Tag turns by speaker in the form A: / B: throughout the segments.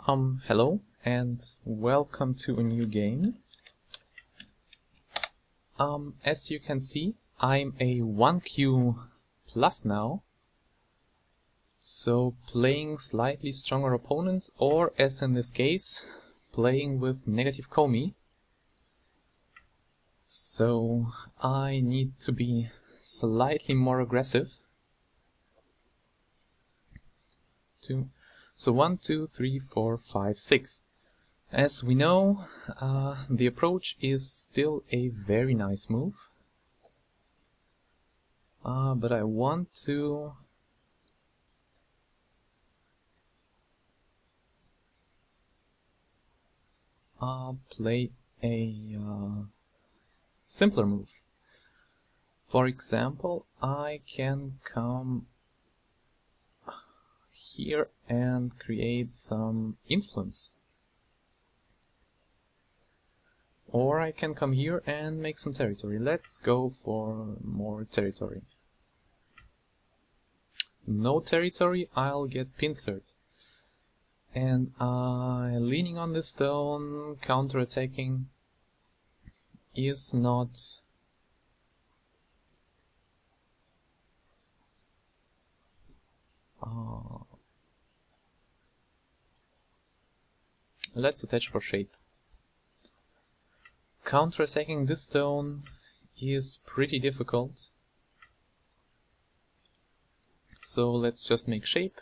A: Hello and welcome to a new game. As you can see, I'm a 1Q plus now, so playing slightly stronger opponents, or as in this case, playing with negative Komi. So I need to be slightly more aggressive. So 1, 2, 3, 4, 5, 6. As we know, the approach is still a very nice move. But I want to play a simpler move. For example, I can come here and create some influence. Or I can come here and make some territory. Let's go for more territory. No territory, I'll get pincered. And leaning on the stone, counter-attacking is not let's attach for shape. Counter-attacking this stone is pretty difficult. So let's just make shape.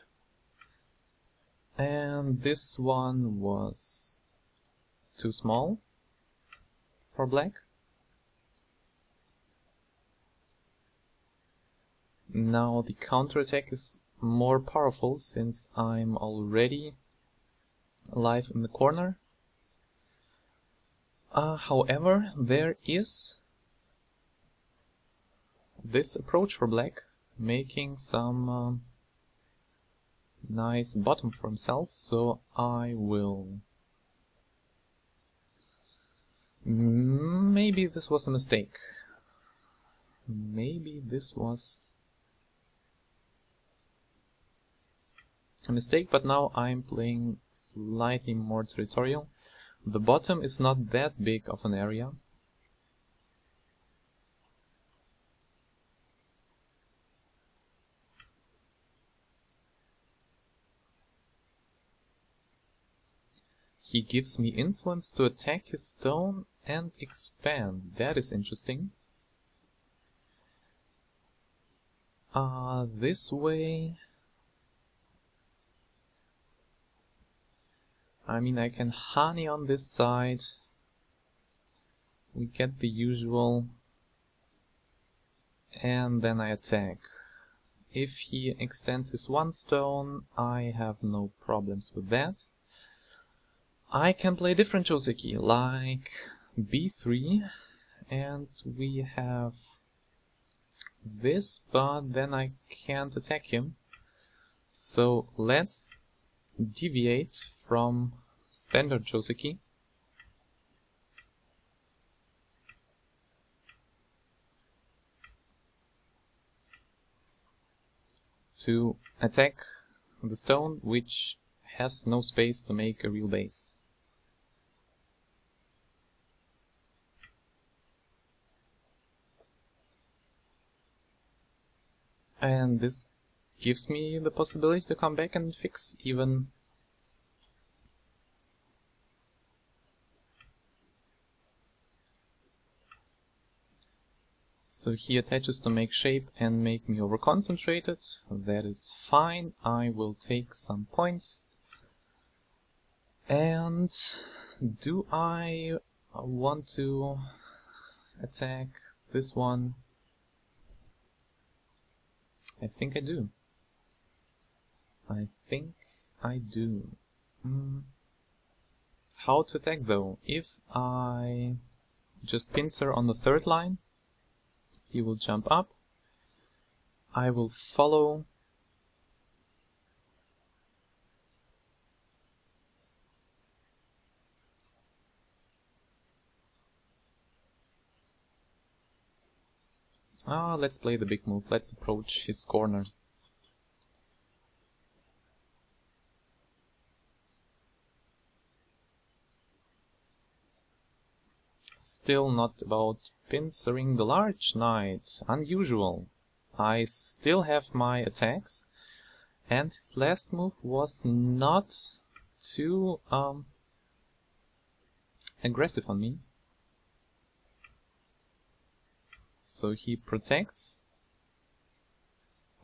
A: And this one was too small for black. Now the counterattack is more powerful since I'm already alive in the corner. However, there is this approach for black, making some nice bottom for himself, so I will... Maybe this was a mistake. Maybe this was a mistake, but now I'm playing slightly more territorial. The bottom is not that big of an area. He gives me influence to attack his stone and expand. That is interesting. This way... I mean, I can honey on this side. We get the usual. And then I attack. If he extends his one stone, I have no problems with that. I can play different Joseki, like b3, and we have this, but then I can't attack him. So let's deviate from standard Joseki to attack the stone, which has no space to make a real base. And this gives me the possibility to come back and fix even. So he attaches to make shape and make me over-concentrated. That is fine. I will take some points. And do I want to attack this one? I think I do. I think I do. How to attack though? If I just pincer on the third line, he will jump up. I will follow. Let's play the big move. Let's approach his corner. Still not about pincering the large knight. Unusual. I still have my attacks, and his last move was not too aggressive on me. So he protects.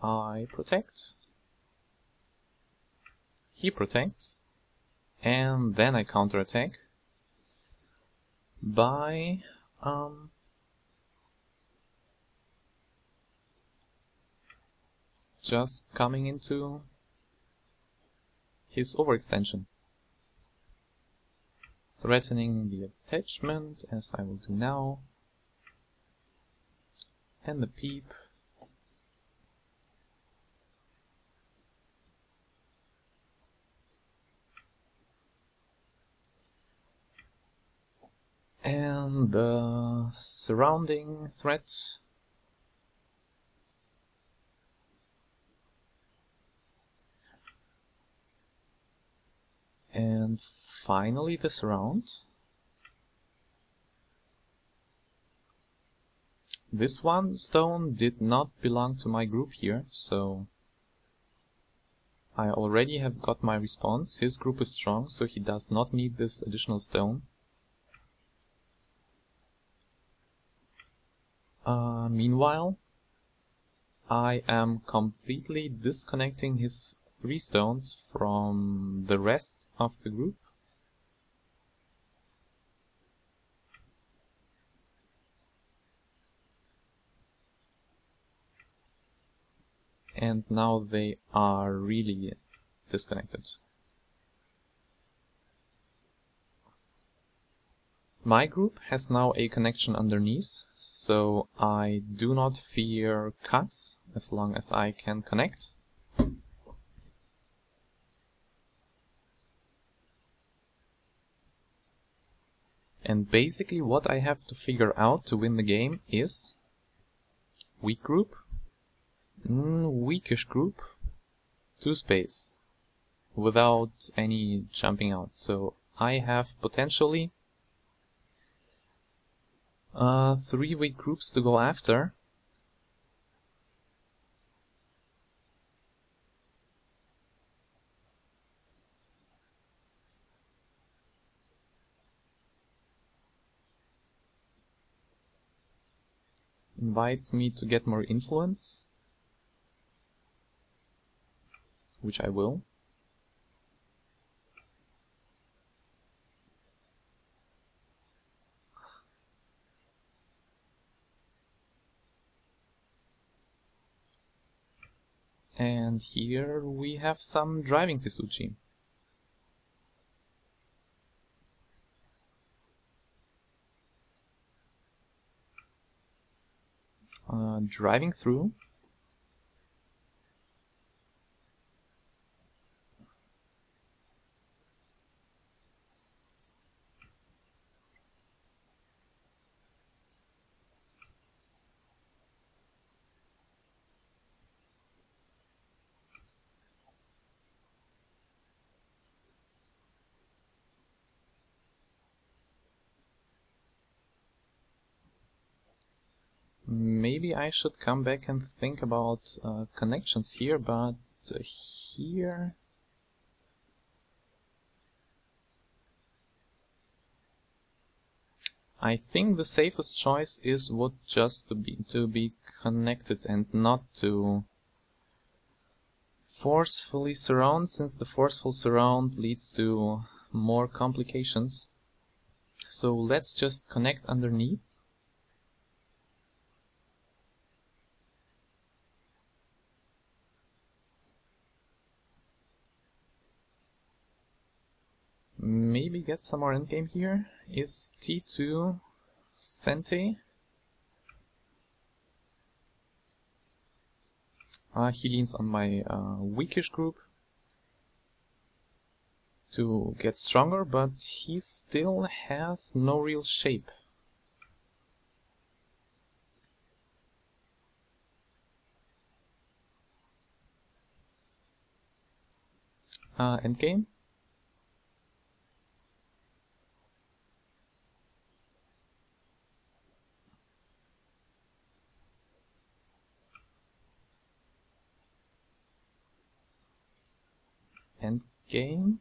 A: I protect. He protects. And then I counterattack by just coming into his overextension, threatening the attachment, as I will do now, and the peep. And the surrounding threat. And finally the surround. This one stone did not belong to my group here, so I already have got my response. His group is strong, so he does not need this additional stone. Meanwhile, I am completely disconnecting his 3 stones from the rest of the group. And now they are really disconnected. My group has now a connection underneath, so I do not fear cuts as long as I can connect. And basically what I have to figure out to win the game is weak group, weakish group, 2 space, without any jumping out. So I have potentially 3 weak groups to go after. Invites me to get more influence, which I will. And here we have some driving Tisuchi. Driving through. Maybe I should come back and think about connections here, but here... I think the safest choice is would just to be connected and not to forcefully surround, since the forceful surround leads to more complications. So let's just connect underneath. Maybe get some more endgame here. Is T2 Sente? He leans on my weakish group to get stronger, but he still has no real shape. Endgame. endgame.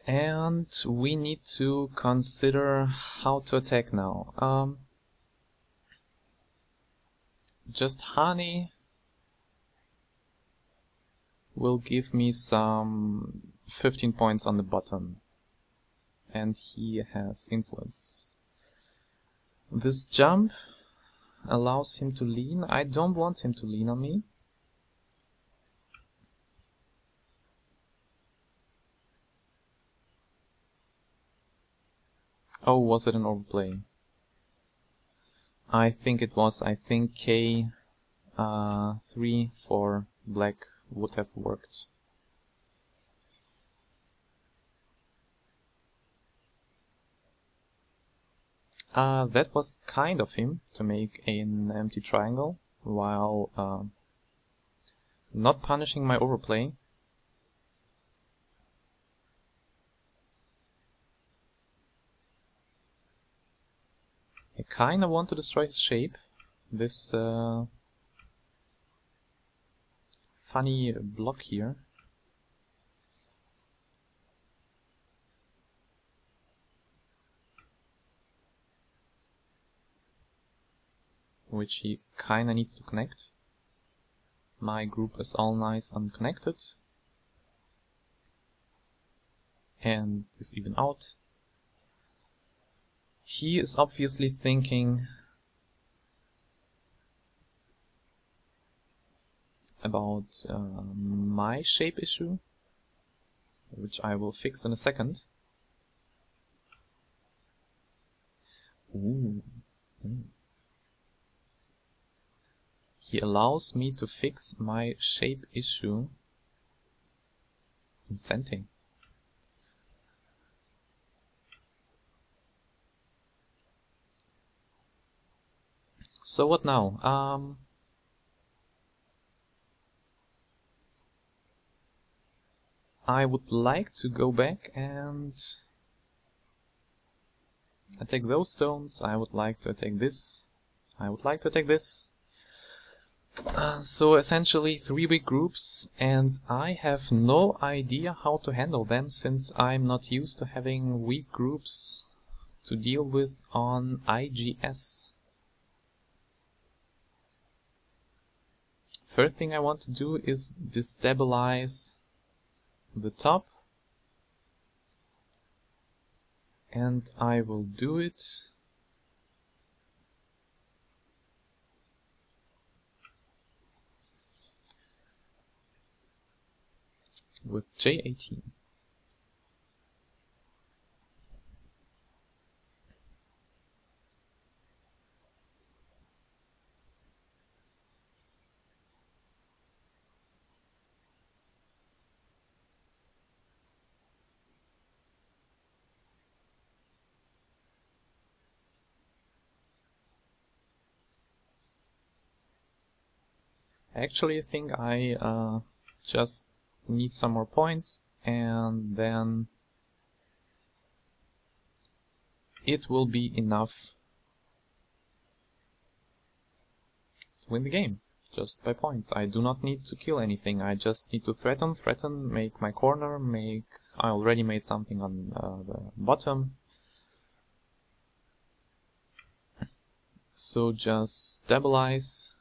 A: And we need to consider how to attack now. Just honey will give me some 15 points on the bottom, and he has influence. This jump allows him to lean. I don't want him to lean on me. Oh, was it an overplay? I think it was. I think K3 for black would have worked. That was kind of him to make an empty triangle while not punishing my overplay. I kinda want to destroy his shape. This funny block here. Which he kinda needs to connect. My group is all nice unconnected. And is even out. He is obviously thinking about my shape issue, which I will fix in a second. Ooh. He allows me to fix my shape issue in scenting. So what now? I would like to go back and attack those stones. I would like to attack this. I would like to attack this. So essentially 3 weak groups, and I have no idea how to handle them since I'm not used to having weak groups to deal with on IGS. First thing I want to do is destabilize the top, and I will do it with J18. Actually, I think I just need some more points, and then it will be enough to win the game, just by points. I do not need to kill anything, I just need to threaten, make my corner, I already made something on the bottom. So just stabilize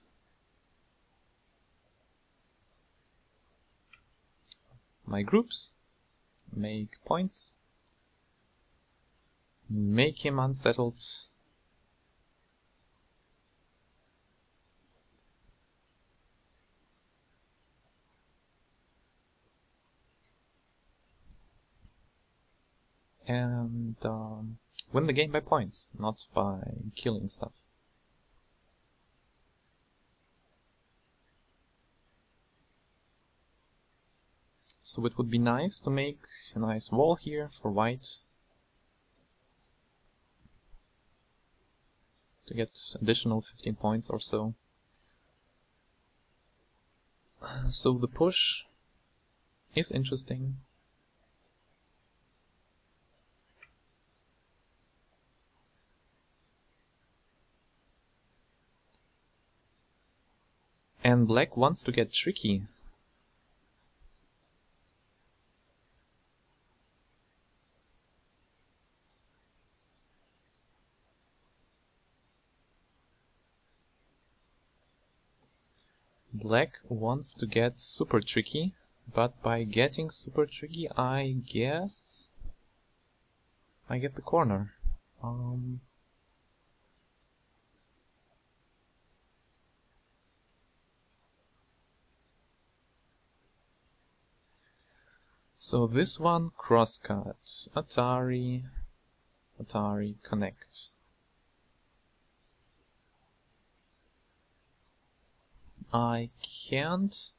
A: my groups, make points, make him unsettled, and win the game by points, not by killing stuff. So it would be nice to make a nice wall here for white to get additional 15 points or so. So the push is interesting. And black wants to get tricky. Black wants to get super tricky, but by getting super tricky, I guess I get the corner. So this one, crosscut, Atari, connect. I can't.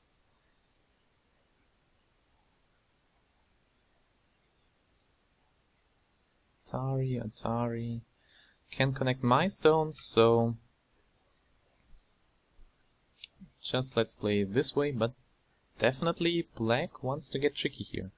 A: Atari. Can connect my stones, so just let's play it this way, but definitely black wants to get tricky here.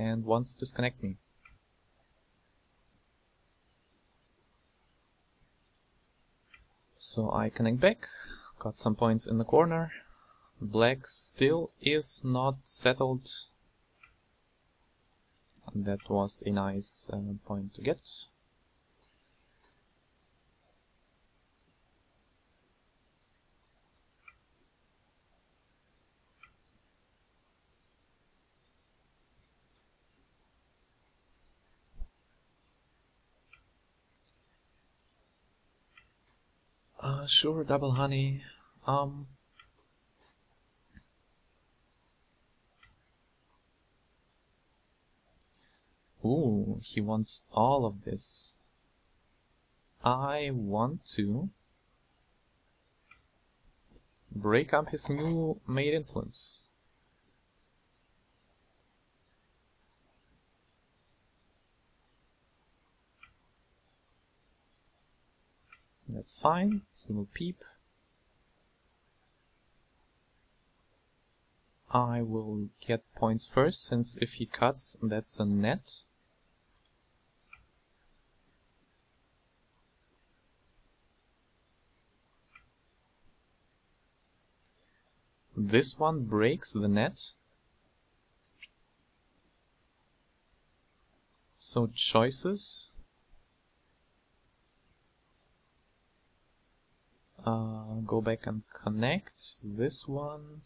A: And wants to disconnect me. So I connect back, got some points in the corner. Black still is not settled. And that was a nice point to get. Sure, double honey. Ooh, he wants all of this. I want to break up his new mate influence. That's fine, he will peep. I will get points first, since if he cuts, that's a net. This one breaks the net. So choices. Go back and connect this one.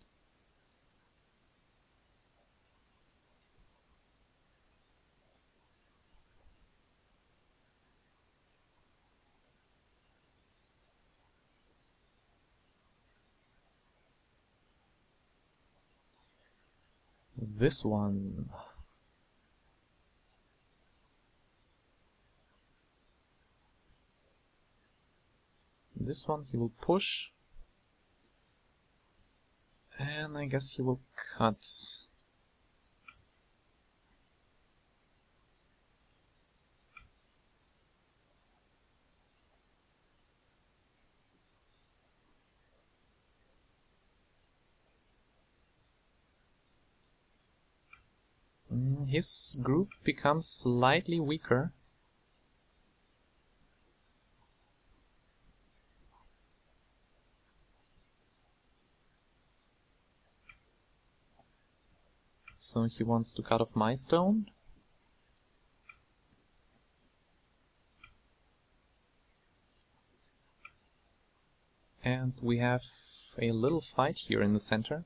A: This one. This one he will push. And I guess he will cut. His group becomes slightly weaker. So he wants to cut off my stone. And we have a little fight here in the center.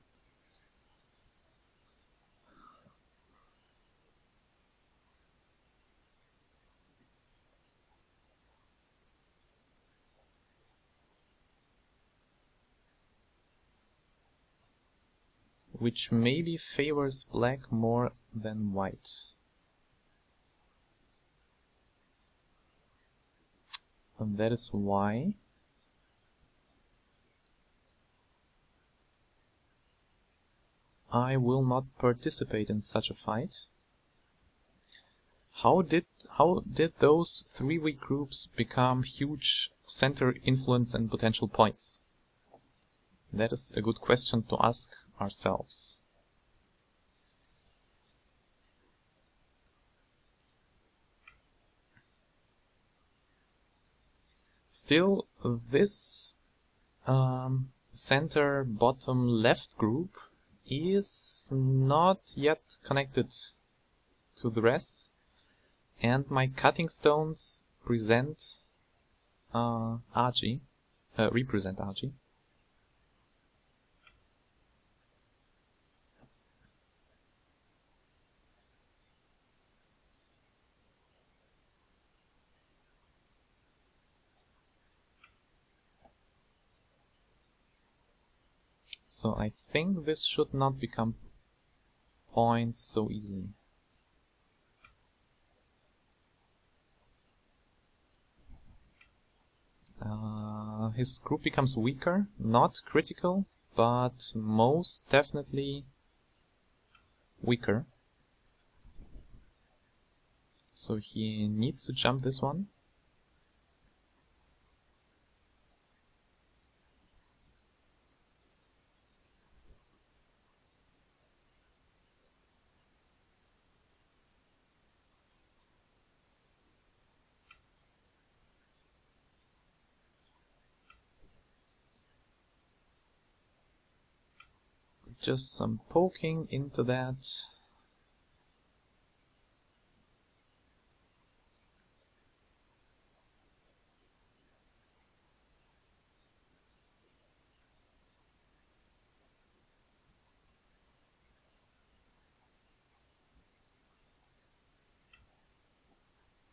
A: Which maybe favors black more than white. And that is why I will not participate in such a fight. How did those three weak groups become huge center influence and potential points? That is a good question to ask ourselves. Still, this center bottom left group is not yet connected to the rest, and my cutting stones present represent RG. So I think this should not become points so easily. His group becomes weaker, not critical, but most definitely weaker. So he needs to jump this one. Just some poking into that.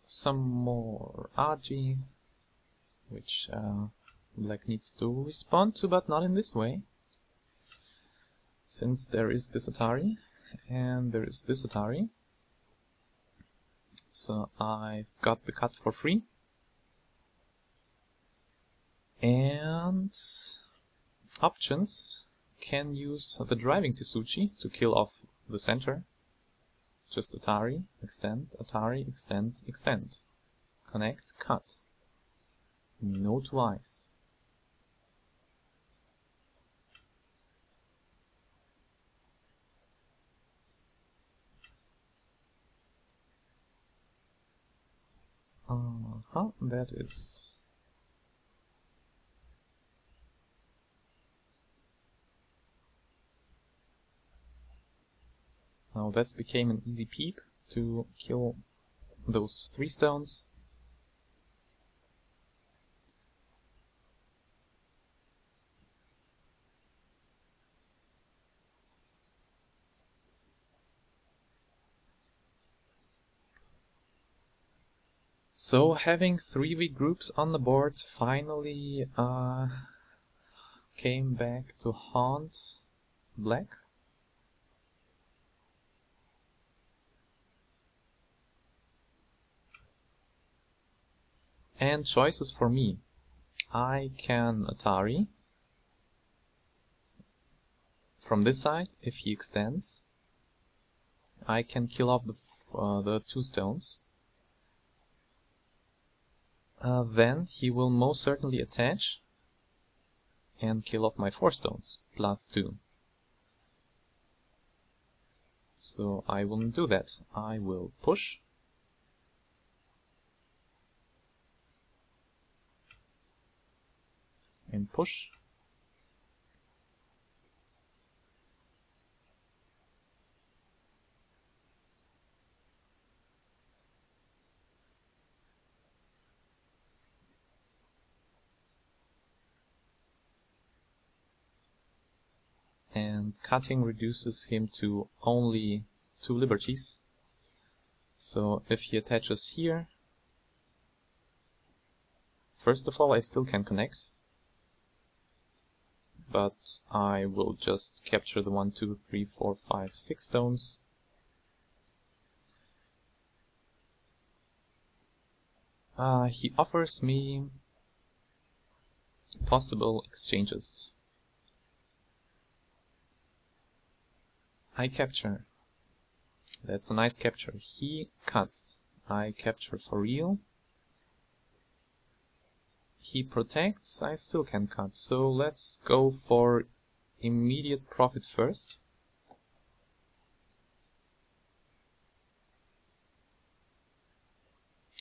A: Some more RG, which black needs to respond to, but not in this way. Since there is this Atari, and there is this Atari. So I've got the cut for free. And options can use the driving Tsuchi to kill off the center. Just Atari, extend, extend. Connect, cut. No twice. That is. Now that became an easy peep to kill those 3 stones. So having 3v groups on the board finally came back to haunt black. And choices for me. I can Atari from this side if he extends. I can kill off the 2 stones. Then he will most certainly attach and kill off my 4 stones, plus 2. So I won't do that. I will push. And push. And cutting reduces him to only 2 liberties. So if he attaches here, first of all I still can connect, but I will just capture the 1, 2, 3, 4, 5, 6 stones. He offers me possible exchanges. I capture. That's a nice capture. He cuts. I capture for real. he protects, I still can cut. So let's go for immediate profit first.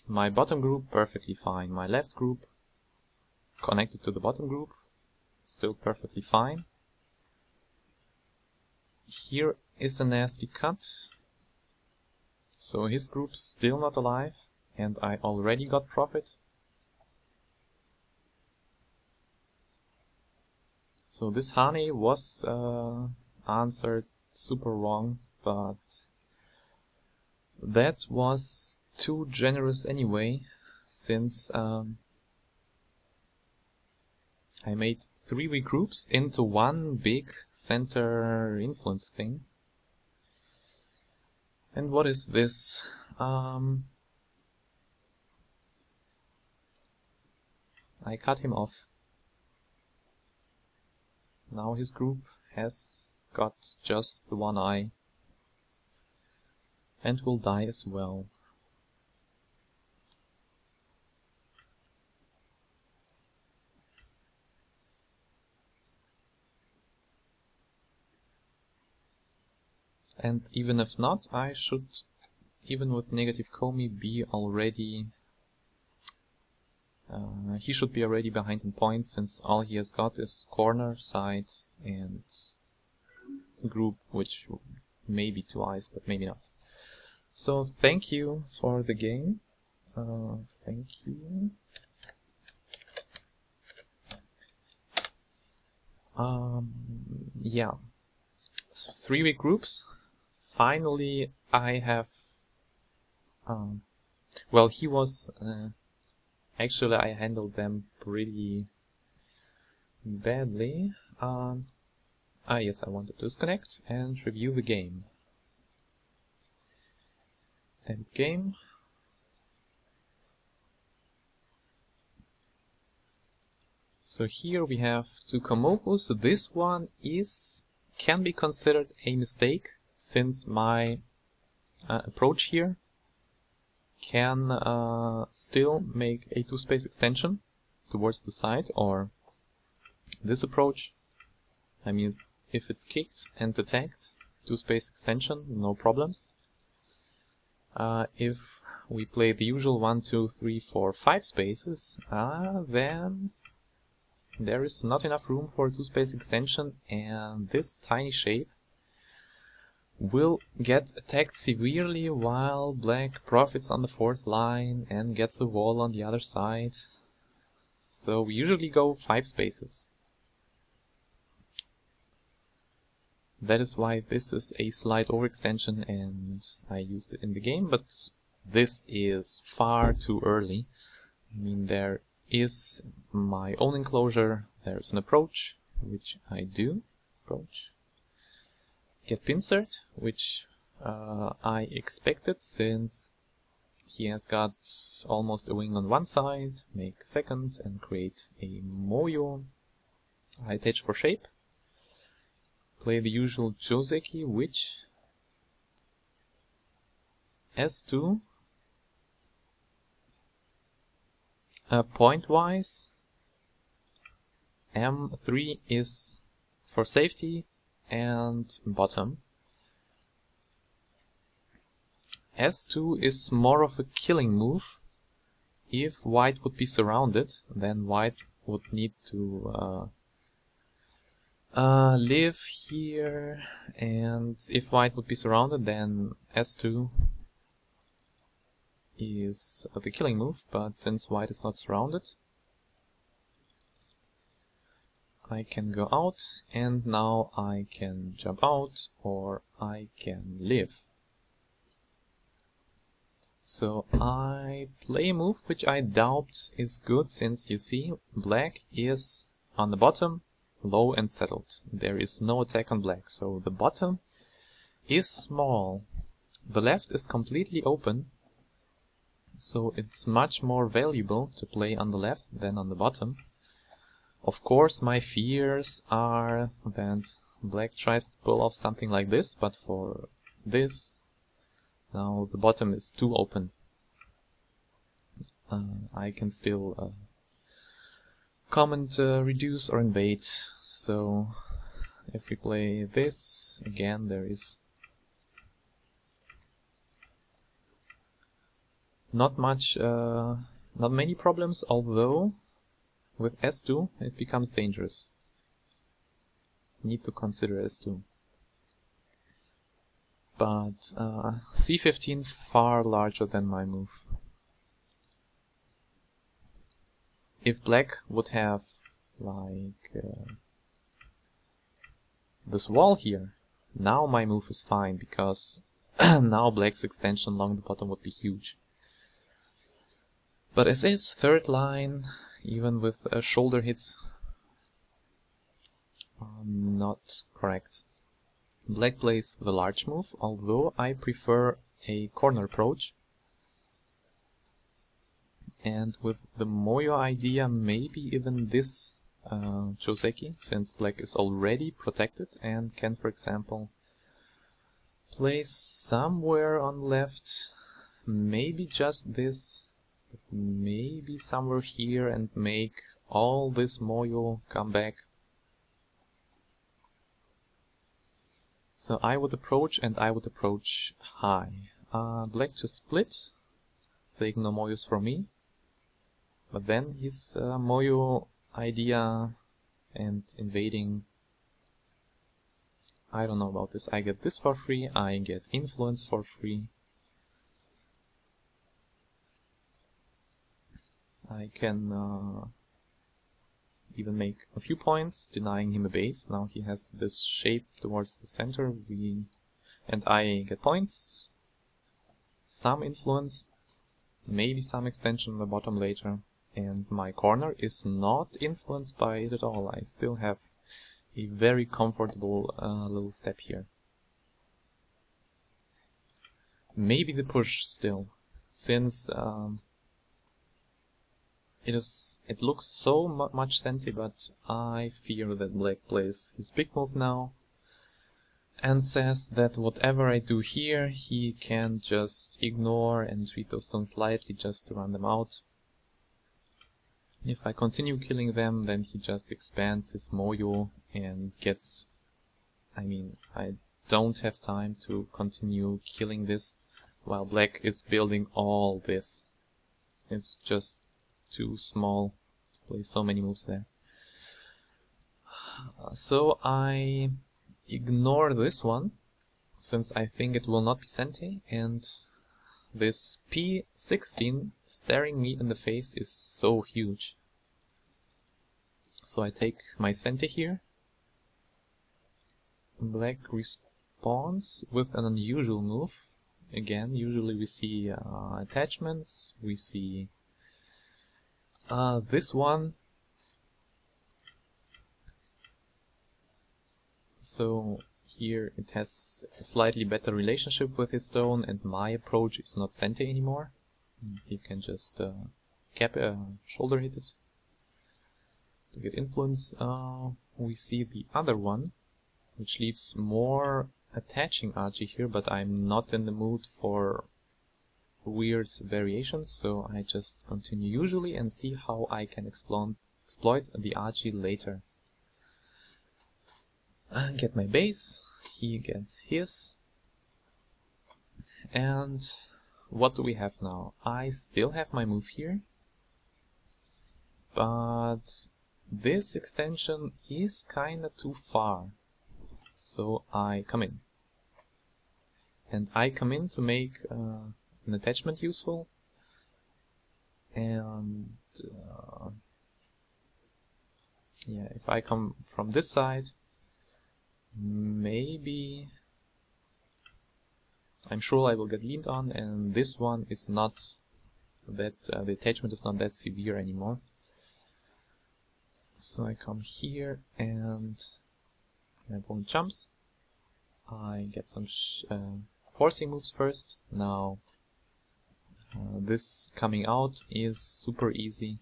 A: My bottom group, perfectly fine. My left group, connected to the bottom group, still perfectly fine. Here is a nasty cut. So his group's still not alive, and I already got profit. So this honey was answered super wrong, but that was too generous anyway, since I made 3 weak groups into one big center influence thing. And what is this? I cut him off. Now his group has got just the one eye and will die as well. And even if not, I should, even with negative Komi, be already... he should be already behind in points, since all he has got is corner, side, and group, which may be 2 eyes, but maybe not. So thank you for the game. Thank you. Yeah. So 3 weak groups. Finally, I have... well, he was... actually, I handled them pretty badly. Yes, I want to disconnect and review the game. End game. So here we have 2 Komokus. This one can be considered a mistake, since my approach here can still make a 2-space extension towards the side, or this approach, I mean, if it's kicked and attacked, 2-space extension, no problems. If we play the usual 1, 2, 3, 4, 5 spaces, then there is not enough room for a 2-space extension, and this tiny shape will get attacked severely while black profits on the 4th line and gets a wall on the other side. So we usually go 5 spaces. That is why this is a slight overextension and I used it in the game, but this is far too early. I mean, there is my own enclosure, there's an approach, which I do. Approach. Get pinsert, which I expected, since he has got almost a wing on one side. Make a second and create a Moyo. I attach for shape. Play the usual Joseki, which S2 point-wise M3 is for safety and bottom. S2 is more of a killing move. If white would be surrounded, then white would need to live here, and if white would be surrounded, then S2 is the killing move, but since white is not surrounded, I can go out, and now I can jump out, or I can live. So I play a move which I doubt is good, since you see, black is on the bottom, low and settled. There is no attack on black, so the bottom is small. The left is completely open, so it's much more valuable to play on the left than on the bottom. Of course, my fears are that black tries to pull off something like this, but for this, now the bottom is too open. I can still comment reduce or invade. So if we play this again, there is not many problems, although with S2 it becomes dangerous. Need to consider S2. But C15 far larger than my move. If black would have like this wall here, now my move is fine, because now black's extension along the bottom would be huge. But as is, third line, even with shoulder hits, are not correct. Black plays the large move, although I prefer a corner approach. And with the Moyo idea, maybe even this Joseki, since black is already protected and can, for example, play somewhere on left, maybe just this, maybe somewhere here, and make all this Moyo come back. So I would approach, and I would approach high. Black just split, saying no Moyos for me. But then his Moyo idea and invading, I don't know about this. I get this for free, I get influence for free. I can even make a few points, denying him a base. Now he has this shape towards the center, and I get points, some influence, maybe some extension on the bottom later. And my corner is not influenced by it at all. I still have a very comfortable little step here. Maybe the push still, since it looks so much senti, but I fear that black plays his big move now and says that whatever I do here, he can just ignore and treat those stones lightly just to run them out. If I continue killing them, then he just expands his Moyo and gets... I mean, I don't have time to continue killing this while black is building all this. It's just too small to play so many moves there. So I ignore this one, since I think it will not be senti, and this P16 staring me in the face is so huge. So I take my senti here. Black responds with an unusual move. Again, usually we see attachments, we see this one. So here it has a slightly better relationship with his stone, and my approach is not senti anymore. You can just shoulder hit it to get influence. We see the other one, which leaves more attaching Archie here, but I'm not in the mood for weird variations, so I just continue usually and see how I can exploit the Archie later. Get my base, he gets his, and what do we have now? I still have my move here, but this extension is kinda too far, so I come in. And I come in to make an attachment useful, and yeah, if I come from this side, maybe I'm sure I will get leaned on, and this one is not that the attachment is not that severe anymore. So I come here and my opponent jumps. I get some forcing moves first. Now this coming out is super easy.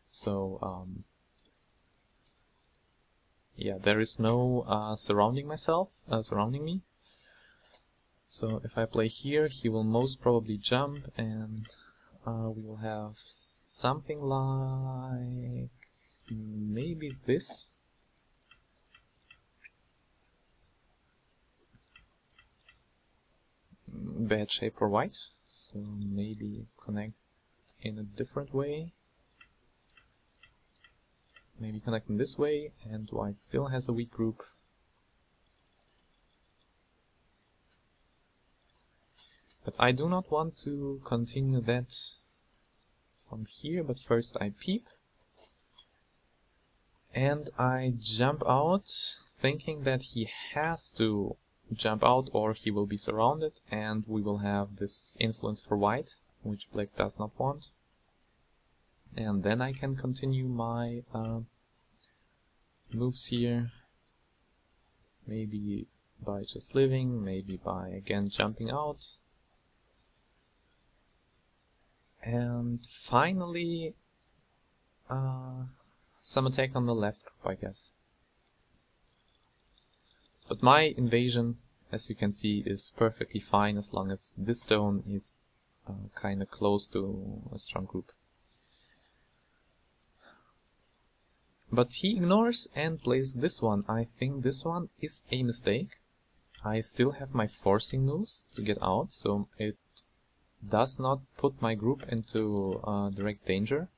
A: So yeah, there is no surrounding me. So if I play here, he will most probably jump, and we will have something like maybe this. Bad shape for white, so maybe connect in a different way. Maybe connect in this way, and white still has a weak group. But I do not want to continue that from here, but first I peep. And I jump out, thinking that he has to jump out or he will be surrounded, and we will have this influence for white, which black does not want. And then I can continue my moves here, maybe by just living, maybe by again jumping out. And finally, some attack on the left group, I guess. But my invasion, as you can see, is perfectly fine as long as this stone is kinda close to a strong group. But he ignores and plays this one. I think this one is a mistake. I still have my forcing moves to get out, so it does not put my group into direct danger.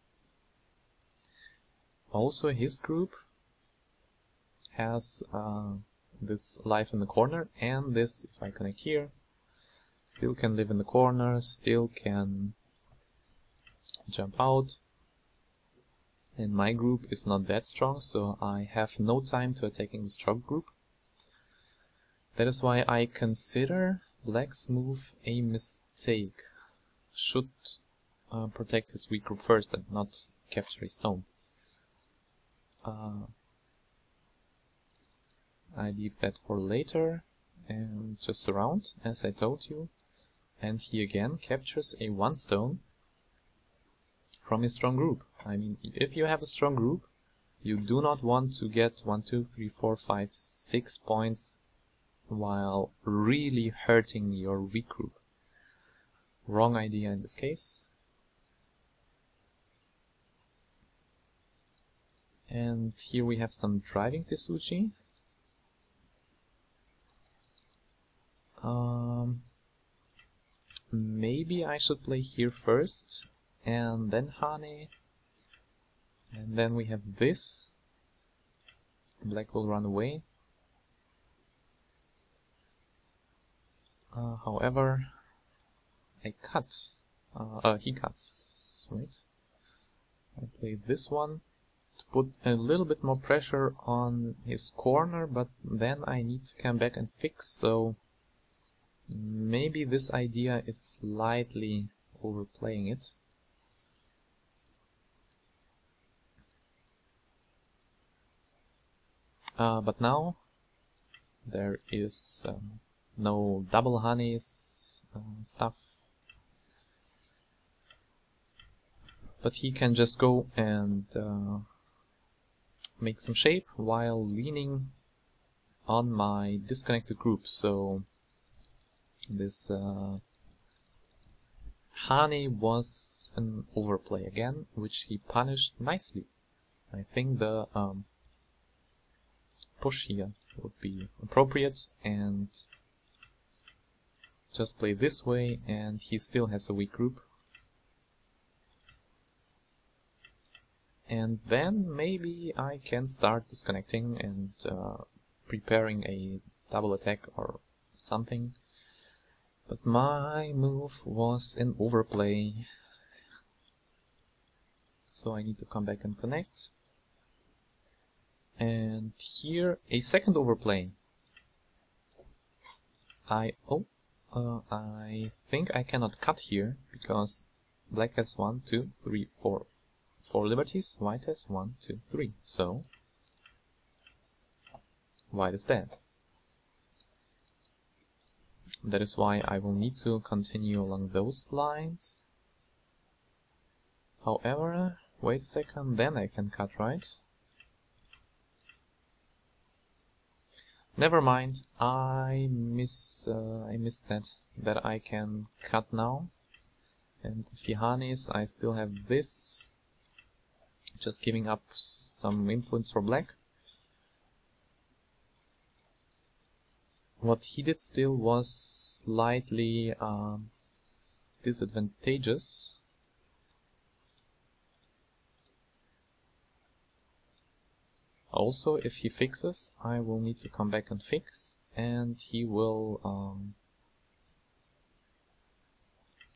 A: Also, his group has this life in the corner, and this, if I connect here, still can live in the corner, still can jump out. And my group is not that strong, so I have no time to attacking the strong group. That is why I consider black's move a mistake. Should protect his weak group first and not capture a stone. I leave that for later and just surround, as I told you. And he again captures a 1 stone from his strong group. I mean, if you have a strong group, you do not want to get 1, 2, 3, 4, 5, 6 points while really hurting your weak group. Wrong idea in this case. And here we have some driving Tsuchi. Maybe I should play here first, and then mrhaandi. And then we have this. Black will run away. However, I cut. He cuts, right? I play this one to put a little bit more pressure on his corner, but then I need to come back and fix, so maybe this idea is slightly overplaying it. But now there is no double mrhaandi's stuff. But he can just go and make some shape while leaning on my disconnected group. So this mrhaandi was an overplay again, which he punished nicely. I think the push here would be appropriate, and just play this way, and he still has a weak group. And then maybe I can start disconnecting and preparing a double attack or something. But my move was an overplay, so I need to come back and connect. And here a second overplay. I think I cannot cut here because black has 1, 2, 3, 4 liberties, white has 1, 2, 3. So white is dead. That is why I will need to continue along those lines. However, wait a second, then I can cut, right? Never mind, I missed that I can cut now. And if he honeys, I still have this, just giving up some influence for black. What he did still was slightly disadvantageous. Also, if he fixes, I will need to come back and fix, and he will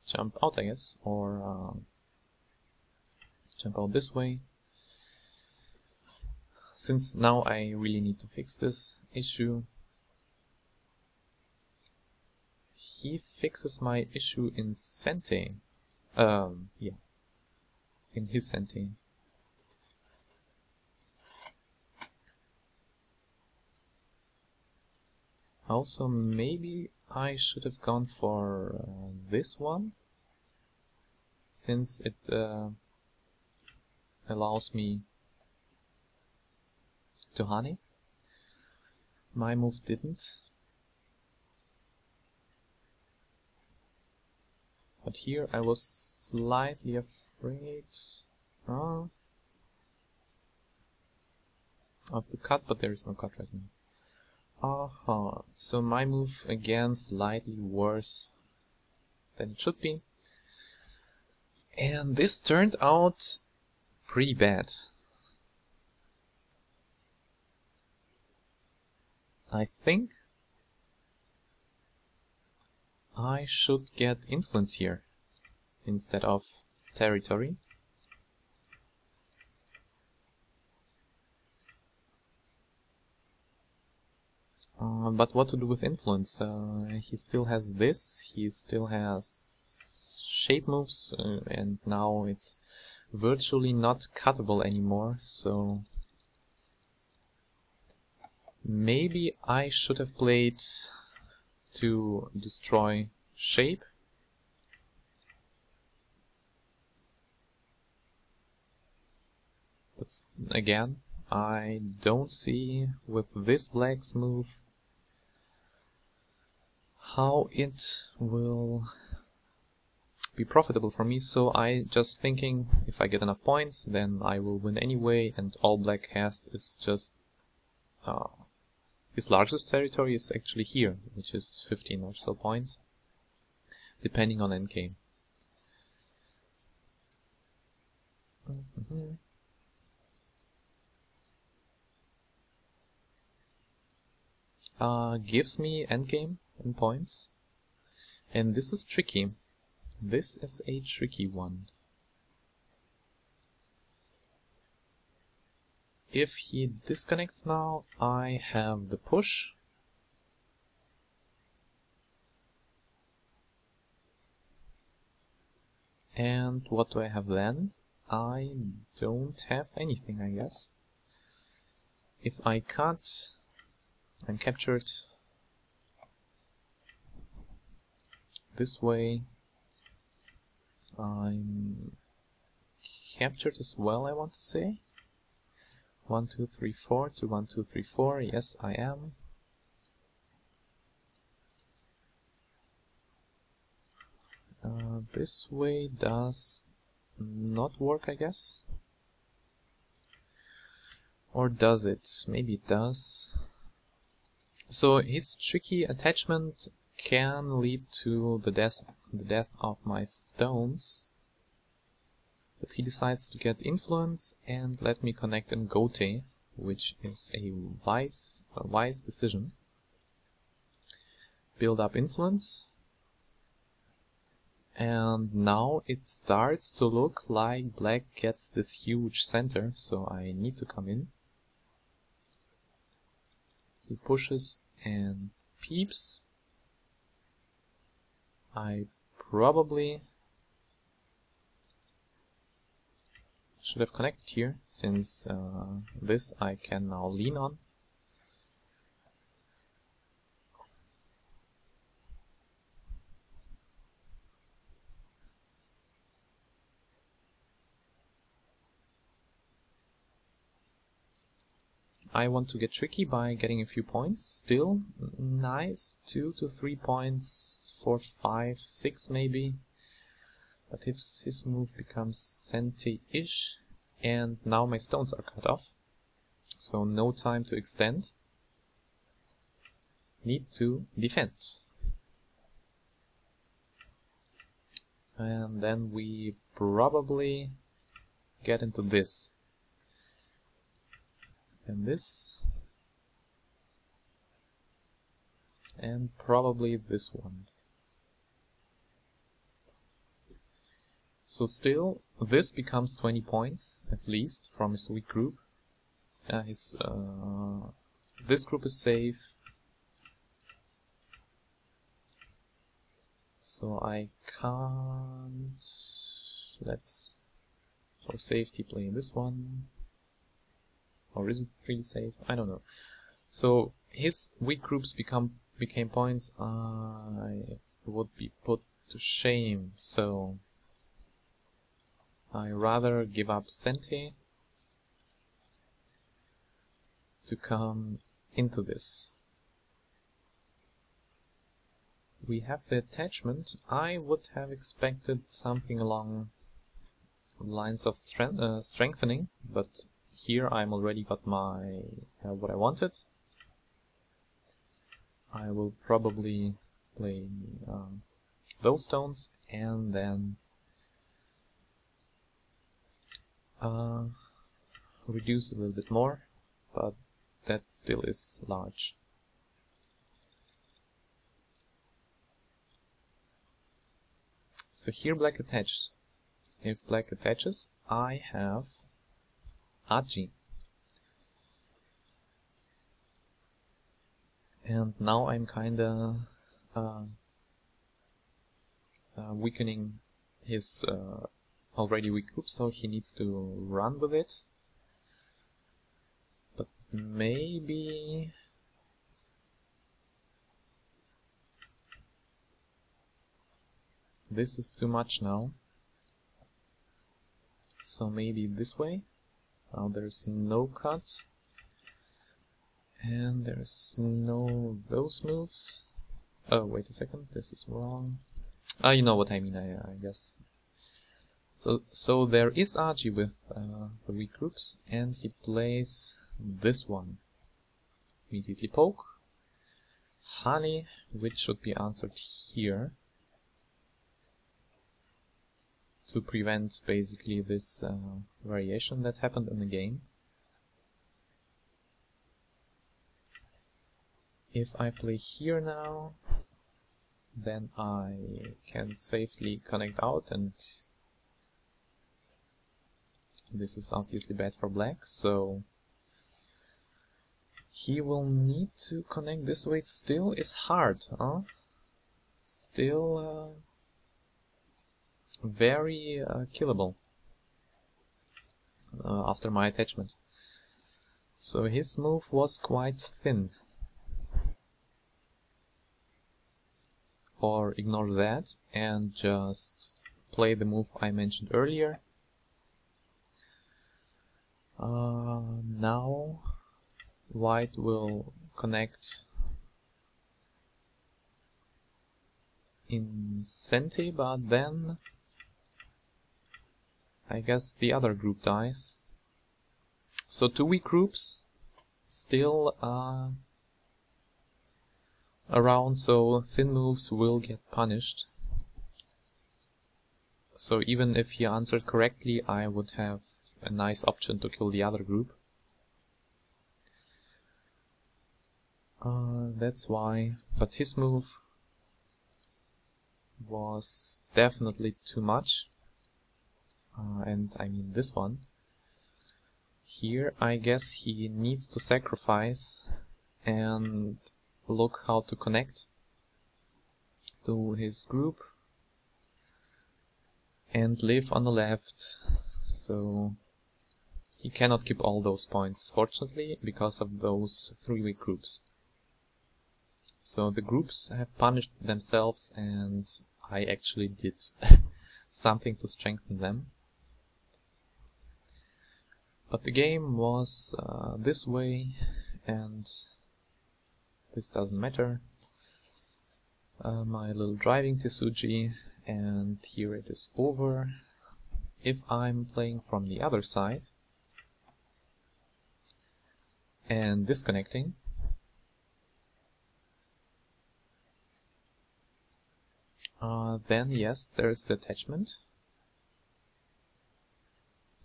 A: jump out, I guess, or jump out this way. Since now I really need to fix this issue, he fixes my issue in Sente. Yeah, in his Sente. Also, maybe I should have gone for this one, since it allows me to honey. My move didn't. But here I was slightly afraid of the cut, but there is no cut right now. Aha, so my move again slightly worse than it should be. And this turned out pretty bad. I think I should get influence here instead of territory. But what to do with influence? He still has this, he still has shape moves, and now it's virtually not cuttable anymore, so maybe I should have played to destroy shape. But again, I don't see with this black's move how it will be profitable for me, so I just thinking if I get enough points then I will win anyway, and all black has is just his largest territory is actually here, which is 15 or so points, depending on NK. Gives me endgame in points, and this is tricky. This is a tricky one. If he disconnects now, I have the push. And what do I have then? I don't have anything, I guess. If I cut, I'm captured. This way, I'm captured as well, I want to say. 1, 2, 3, 4 to 1, 2, 3, 4. Yes, I am. This way does not work, I guess. Or does it? Maybe it does. So his tricky attachment can lead to the death of my stones. But he decides to get influence and let me connect in Gote, which is a wise decision. Build up influence. And now it starts to look like black gets this huge center, so I need to come in. He pushes and peeps. I probably should have connected here, since this I can now lean on. I want to get tricky by getting a few points. Still nice, 2 to 3 points, 4, 5, 6 maybe. But if his move becomes senti-ish, and now my stones are cut off, so no time to extend, need to defend. And then we probably get into this. And this. And probably this one. So still, this becomes 20 points, at least, from his weak group. This group is safe. So I can't... Let's, for safety, play this one. Or is it pretty safe? I don't know. So his weak groups became points. I would be put to shame. So I rather give up Senti to come into this. We have the attachment. I would have expected something along lines of strengthening, but here I'm already got my what I wanted. I will probably play those stones and then reduce a little bit more, but that still is large. So here black attached. If black attaches, I have Aji. And now I'm kinda weakening his already weak group, so he needs to run with it. But maybe... this is too much now. So maybe this way. Now there's no cut. And there's no those moves. Oh, wait a second, this is wrong. You know what I mean, I guess. So there is Aji with the weak groups, and he plays this one. Immediately poke. Honey, which should be answered here. To prevent basically this variation that happened in the game. If I play here now, then I can safely connect out, and this is obviously bad for black, so he will need to connect this way. It still is hard, huh? Still very killable after my attachment. So his move was quite thin. Or ignore that and just play the move I mentioned earlier. Now white will connect in Senti, but then I guess the other group dies. So two weak groups still around, so thin moves will get punished. So even if he answered correctly, I would have a nice option to kill the other group. That's why, but his move was definitely too much. And I mean this one. Here I guess he needs to sacrifice and look how to connect to his group and live on the left. So he cannot keep all those points, fortunately, because of those three weak groups. So the groups have punished themselves, and I actually did something to strengthen them. But the game was this way, and this doesn't matter. My little driving Tsuji, and here it is over. If I'm playing from the other side and disconnecting, then yes, there's the attachment,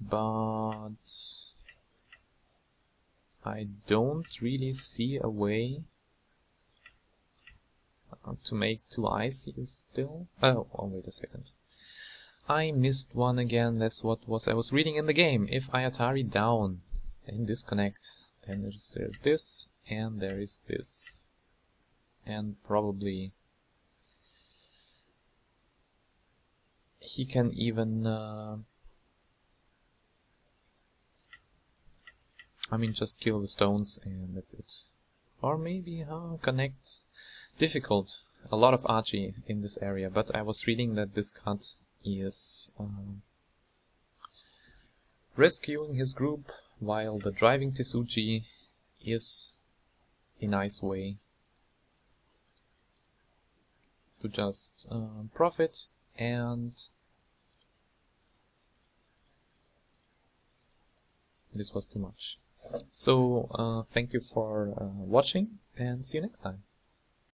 A: but I don't really see a way to make two ICs still. Oh, wait a second. I missed one again. That's what I was reading in the game. If I Atari down and disconnect, then there's this, and there is this. And probably he can even I mean, just kill the stones and that's it. Or maybe connect. Difficult. A lot of Archie in this area, but I was reading that this cut is rescuing his group, while the driving Tsuji is a nice way to just profit. And this was too much. So thank you for watching, and see you next time.